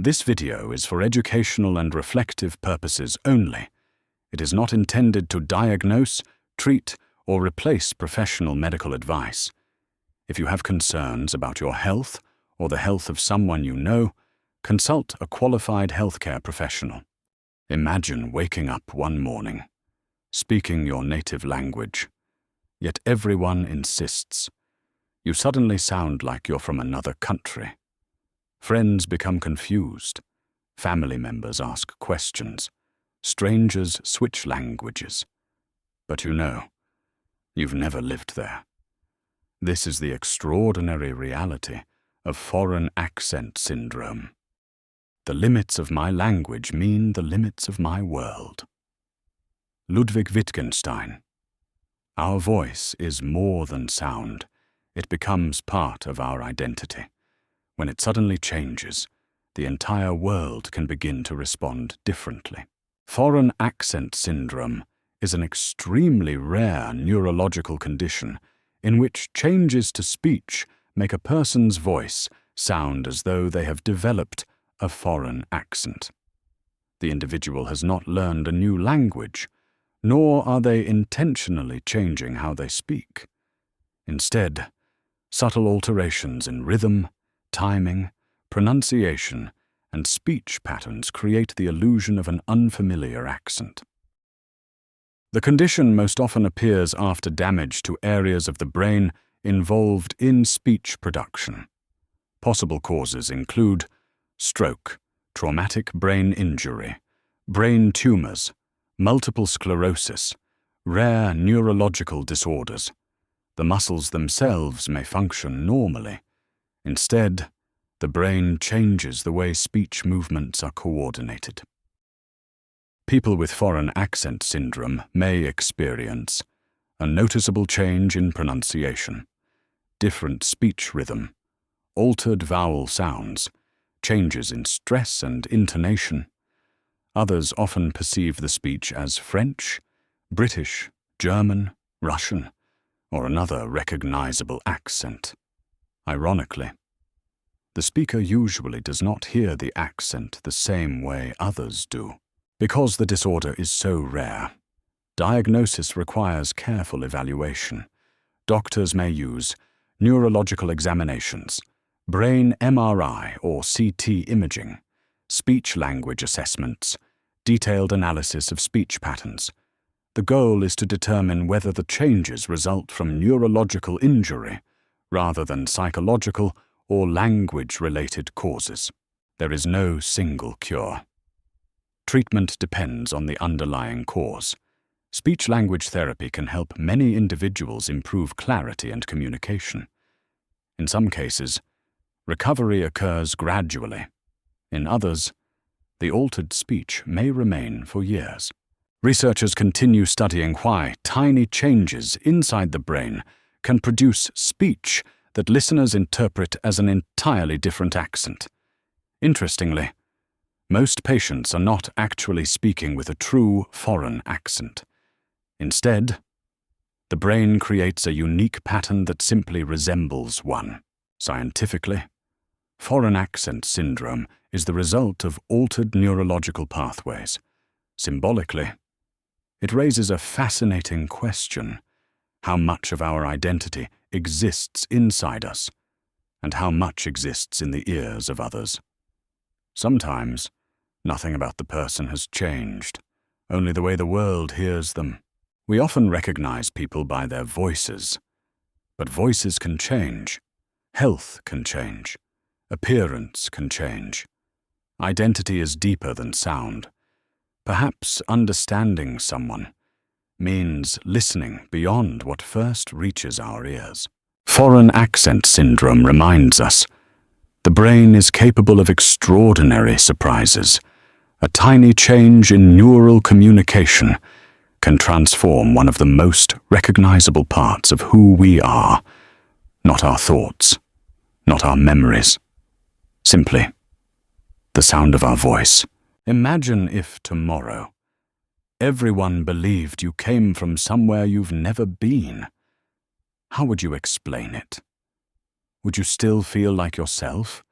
This video is for educational and reflective purposes only. It is not intended to diagnose, treat, or replace professional medical advice. If you have concerns about your health or the health of someone you know, consult a qualified healthcare professional. Imagine waking up one morning, speaking your native language, yet everyone insists. You suddenly sound like you're from another country. Friends become confused. Family members ask questions. Strangers switch languages. But you know, you've never lived there. This is the extraordinary reality of foreign accent syndrome. The limits of my language mean the limits of my world. Ludwig Wittgenstein. Our voice is more than sound. It becomes part of our identity. When it suddenly changes, the entire world can begin to respond differently. Foreign accent syndrome is an extremely rare neurological condition in which changes to speech make a person's voice sound as though they have developed a foreign accent. The individual has not learned a new language, nor are they intentionally changing how they speak. Instead, subtle alterations in rhythm, timing, pronunciation, and speech patterns create the illusion of an unfamiliar accent. The condition most often appears after damage to areas of the brain involved in speech production. Possible causes include stroke, traumatic brain injury, brain tumors, multiple sclerosis, rare neurological disorders. The muscles themselves may function normally. Instead, the brain changes the way speech movements are coordinated. People with foreign accent syndrome may experience a noticeable change in pronunciation, different speech rhythm, altered vowel sounds, changes in stress and intonation. Others often perceive the speech as French, British, German, Russian, or another recognizable accent. Ironically, the speaker usually does not hear the accent the same way others do. Because the disorder is so rare, diagnosis requires careful evaluation. Doctors may use neurological examinations, brain MRI or CT imaging, speech-language assessments, detailed analysis of speech patterns. The goal is to determine whether the changes result from neurological injury rather than psychological or language-related causes. There is no single cure. Treatment depends on the underlying cause. Speech-language therapy can help many individuals improve clarity and communication. In some cases, recovery occurs gradually. In others, the altered speech may remain for years. Researchers continue studying why tiny changes inside the brain can produce speech that listeners interpret as an entirely different accent. Interestingly, most patients are not actually speaking with a true foreign accent. Instead, the brain creates a unique pattern that simply resembles one. Scientifically, foreign accent syndrome is the result of altered neurological pathways. Symbolically, it raises a fascinating question: how much of our identity exists inside us, and how much exists in the ears of others? Sometimes, nothing about the person has changed, only the way the world hears them. We often recognize people by their voices, but voices can change, health can change, appearance can change. Identity is deeper than sound. Perhaps understanding someone means listening beyond what first reaches our ears. Foreign accent syndrome reminds us the brain is capable of extraordinary surprises. A tiny change in neural communication can transform one of the most recognizable parts of who we are. Not our thoughts, not our memories, simply the sound of our voice. Imagine if tomorrow everyone believed you came from somewhere you've never been. How would you explain it? Would you still feel like yourself,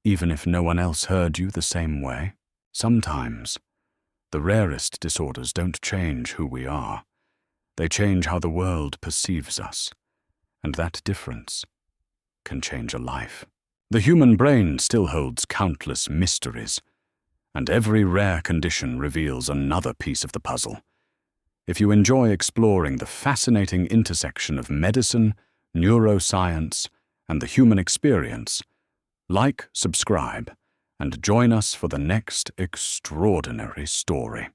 even if no one else heard you the same way. Sometimes, the rarest disorders don't change who we are. They change how the world perceives us, and that difference can change a life. The human brain still holds countless mysteries, and every rare condition reveals another piece of the puzzle. If you enjoy exploring the fascinating intersection of medicine, neuroscience, and the human experience, like, subscribe, and join us for the next extraordinary story.